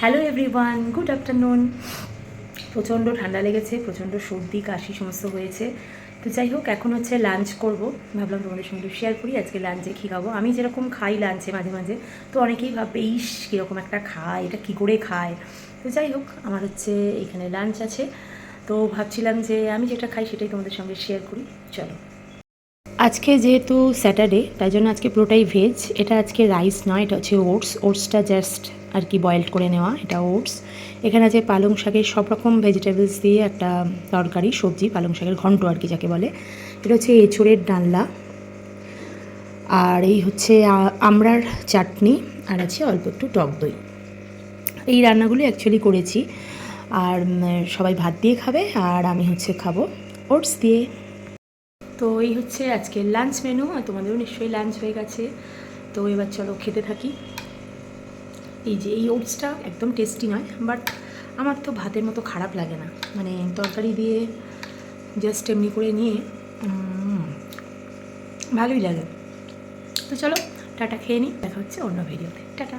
Hello everyone, good afternoon. প্রচণ্ড ঠান্ডা লেগেছে, প্রচণ্ড সর্দি কাশি সমস্ত হয়েছে। তো যাই হোক, এখন হচ্ছে লাঞ্চ করব। ভাবলাম তোমাদের সঙ্গে শেয়ার করি আজকে লাঞ্চে কী খাবো। আমি যেরকম খাই লাঞ্চে মাঝে মাঝে, তো অনেকেই ভাববে ইস কীরকম একটা খায়, এটা কী করে খায়। তো যাই হোক, আমার হচ্ছে এখানে লাঞ্চ আছে, তো ভাবছিলাম যে আমি যেটা খাই সেটাই তোমাদের সঙ্গে শেয়ার করি। চলো। আজকে যেহেতু স্যাটারডে, তাই জন্য আজকে পুরোটাই ভেজ। এটা আজকে রাইস নয়, এটা হচ্ছে ওটসটা জাস্ট আর কি বয়েলড করে নেওয়া, এটা ওটস। এখানে আছে পালং শাকের সব রকম ভেজিটেবলস দিয়ে একটা তরকারি, সবজি, পালং শাকের ঘন্ট আর কি যাকে বলে। এটা হচ্ছে এঁচোড়ের ডালনা, আর এই হচ্ছে আমড়ার চাটনি, আর আছে অল্প একটু টক দই। এই রান্নাগুলি অ্যাকচুয়ালি করেছি, আর সবাই ভাত দিয়ে খাবে, আর আমি হচ্ছে খাবো ওটস দিয়ে। তো এই হচ্ছে আজকের লাঞ্চ মেনু। তোমাদেরও নিশ্চয়ই লাঞ্চ হয়ে গেছে। তো এবার চলো খেতে থাকি। এই যে এই ওটসটা একদম টেস্টি নয়, বাট আমার তো ভাতের মতো খারাপ লাগে না, মানে তরকারি দিয়ে জাস্ট এমনি করে নিয়ে ভালোই লাগে। তো চলো টাটা, খেয়ে নিই, দেখা হচ্ছে অন্য ভিডিওতে। টাটা।